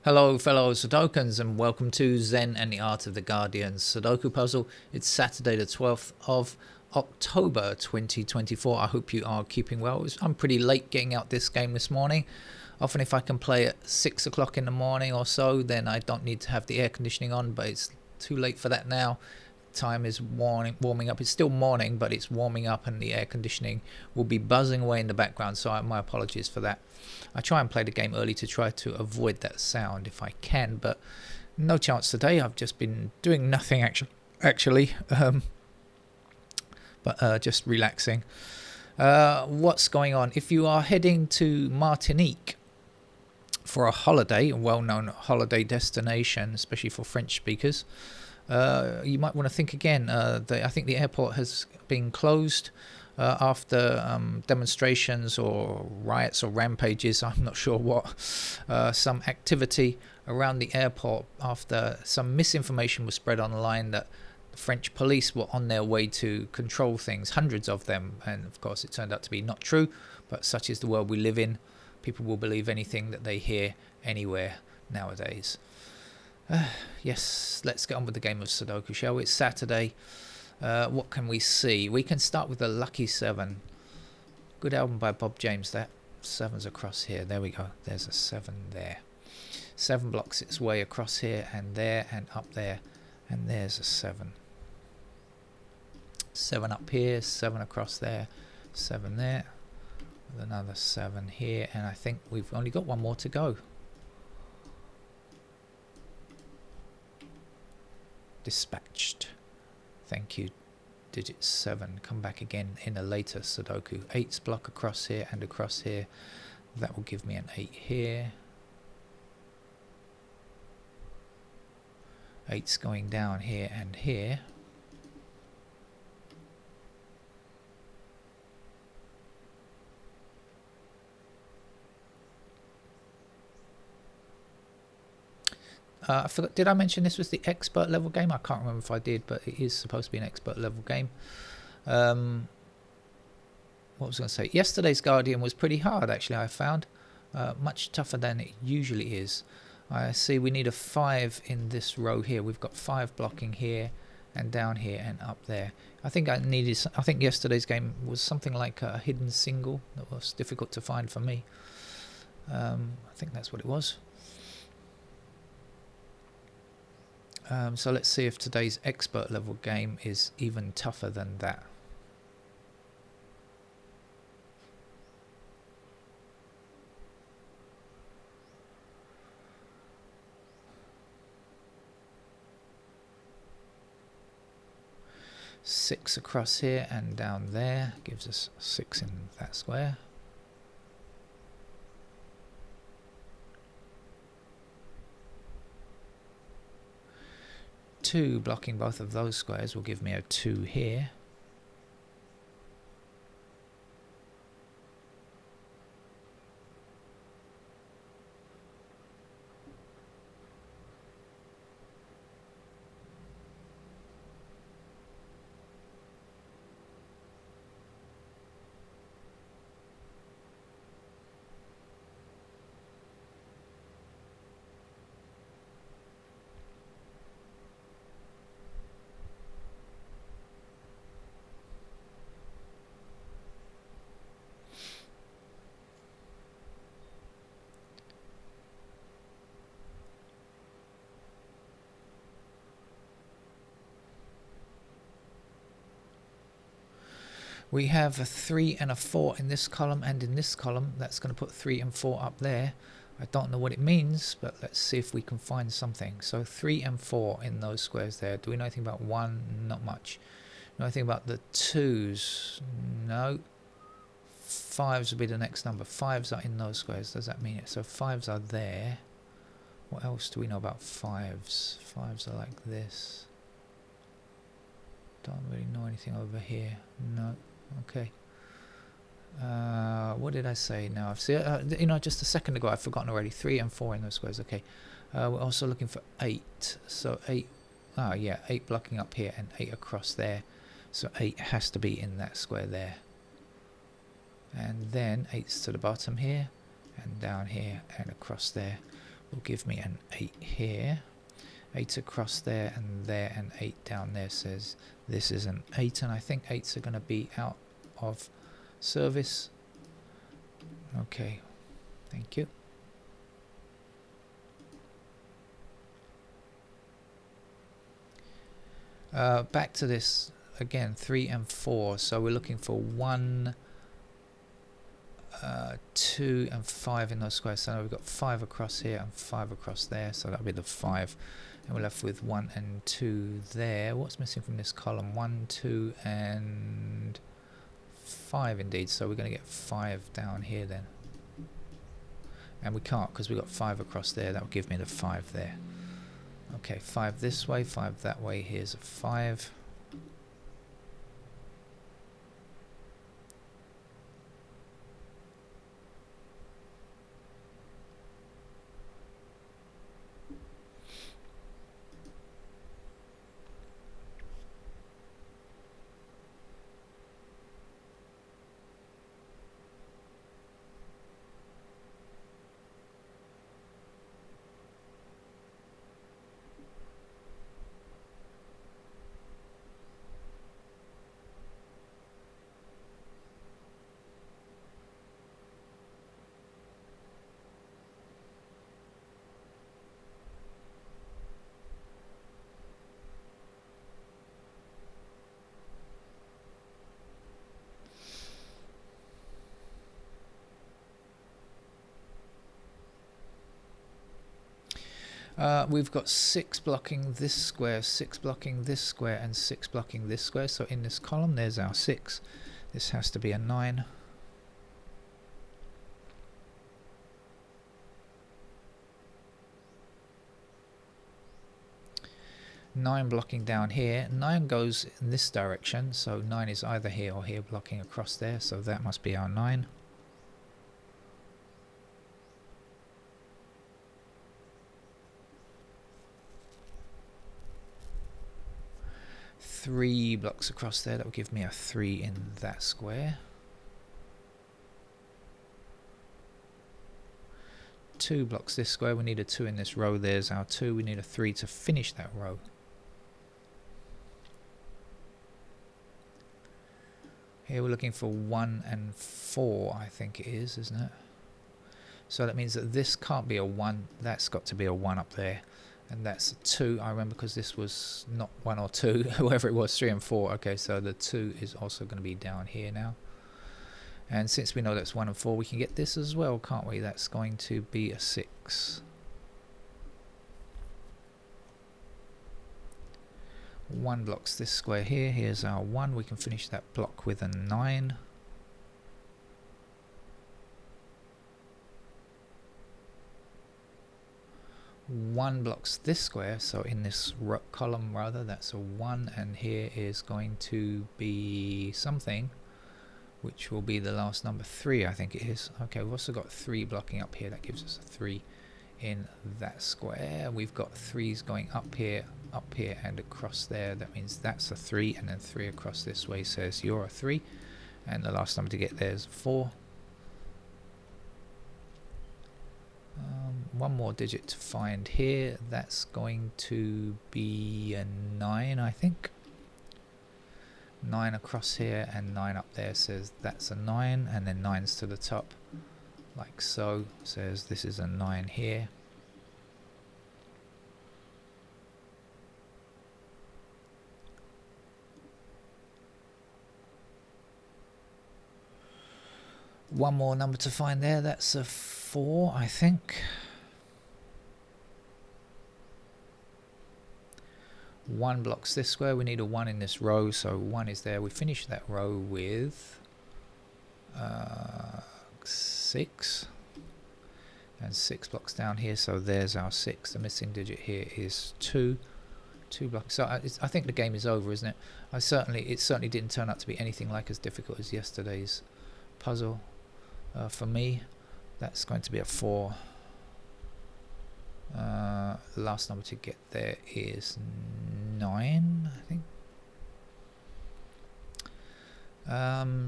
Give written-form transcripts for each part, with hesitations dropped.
Hello fellow Sudokans and welcome to Zen and the Art of the Guardian Sudoku puzzle. It's Saturday the 12th of October 2024. I hope you are keeping well. I'm pretty late getting out this game this morning. Often if I can play at 6 o'clock in the morning or so, then I don't need to have the air conditioning on, but it's too late for that now. Time is warming up. It's still morning, but it's warming up and the air conditioning will be buzzing away in the background, so my apologies for that. I try and play the game early to try to avoid that sound if I can, but no chance today. I've just been doing nothing actually, but just relaxing. What's going on? If you are heading to Martinique for a holiday, a well-known holiday destination, especially for French speakers, you might want to think again. I think the airport has been closed after demonstrations or riots or rampages, I'm not sure what, some activity around the airport after some misinformation was spread online that the French police were on their way to control things, hundreds of them, and of course it turned out to be not true, but such is the world we live in. People will believe anything that they hear anywhere nowadays. Yes, let's get on with the game of Sudoku, shall we? It's Saturday. What can we see? We can start with the Lucky 7. Good album by Bob James, that. 7's across here. There we go. There's a 7 there. 7 blocks its way across here and there and up there. And there's a 7. 7 up here, 7 across there, 7 there. With another 7 here. And I think we've only got one more to go. Dispatched. Thank you. Digit 7. Come back again in a later Sudoku. 8's block across here and across here. That will give me an 8 here. 8's going down here and here. I forgot, did I mention this was the expert level game? I can't remember if I did, but it is supposed to be an expert level game. What was I going to say? Yesterday's Guardian was pretty hard, actually, I found. Much tougher than it usually is. I see we need a 5 in this row here. We've got 5 blocking here and down here and up there. I think yesterday's game was something like a hidden single that was difficult to find for me. I think that's what it was. So let's see if today's expert level game is even tougher than that. Six across here and down there gives us 6 in that square. Two blocking both of those squares will give me a 2 here. We have a 3 and a 4 in this column and in this column. That's going to put 3 and 4 up there. I don't know what it means, but let's see if we can find something. So 3 and 4 in those squares there. Do we know anything about 1? Not much. Know anything about the 2s? No. 5s will be the next number. 5s are in those squares. Does that mean it? So 5s are there. What else do we know about 5s? 5s are like this. Don't really know anything over here. No. Okay. What did I say now? I've seen, just a second ago I've forgotten already. 3 and 4 in those squares. Okay. We're also looking for 8. So 8. Yeah, 8 blocking up here and 8 across there. So 8 has to be in that square there. And then 8's to the bottom here and down here and across there. will give me an 8 here. 8 across there, and 8 down there says this is an 8, and I think 8s are going to be out of service. Okay, thank you. Back to this again, 3 and 4. So we're looking for 1, 2 and 5 in those squares. So now we've got 5 across here and 5 across there, so that'll be the 5, and we're left with 1 and 2 there. What's missing from this column? 1, 2 and 5 indeed, so we're going to get 5 down here then, and we can't because we've got 5 across there. That will give me the 5 there. Okay, 5 this way, 5 that way. Here's a 5. We've got 6 blocking this square, 6 blocking this square, and 6 blocking this square. So in this column, there's our 6. This has to be a 9. Nine blocking down here. 9 goes in this direction, so 9 is either here or here, blocking across there. So that must be our 9. Three blocks across there, that will give me a 3 in that square. 2 blocks this square, we need a 2 in this row, there's our 2, we need a 3 to finish that row. Here we're looking for 1 and 4, I think it is, isn't it? So that means that this can't be a 1, that's got to be a 1 up there. And that's a 2, I remember, because this was not 1 or 2, whoever it was, 3 and 4. Okay, so the 2 is also going to be down here now. And since we know that's 1 and 4, we can get this as well, can't we? That's going to be a 6. 1 blocks this square here. Here's our 1. We can finish that block with a 9. One blocks this square, so in this column rather, that's a 1, and here is going to be something which will be the last number, 3, I think it is. Okay, we've also got 3 blocking up here, that gives us a 3 in that square. We've got 3s going up here, and across there. That means that's a 3, and then 3 across this way says you're a 3, and the last number to get there is 4. One more digit to find here. That's going to be a 9, I think. 9 across here and 9 up there says that's a 9, and then 9's to the top, like so. Says this is a 9 here. One more number to find there. That's a 4, I think. 1 blocks this square, we need a 1 in this row, so 1 is there. We finish that row with 6, and 6 blocks down here, so there's our 6. The missing digit here is 2. 2 blocks. So I think the game is over, isn't it? It certainly didn't turn out to be anything like as difficult as yesterday's puzzle. For me, that's going to be a 4. The last number to get there is 9, I think.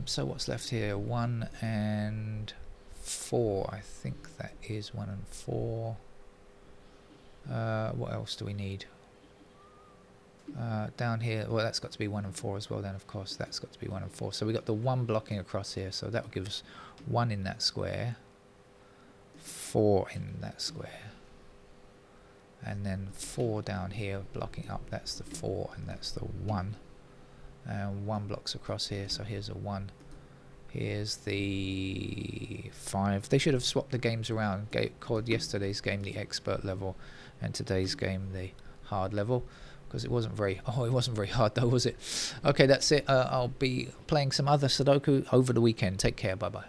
So what's left here? 1 and 4. I think that is 1 and 4. What else do we need? Down here, well, that's got to be 1 and 4 as well then, of course. That's got to be 1 and 4. So we got the 1 blocking across here, so that will give us 1 in that square, 4 in that square, and then 4 down here blocking up. That's the 4 and that's the 1, and 1 blocks across here, so here's a 1. Here's the 5. They should have swapped the games around, called yesterday's game the expert level and today's game the hard level, because it wasn't very hard though, was it? Okay, that's it. I'll be playing some other Sudoku over the weekend. Take care. Bye bye.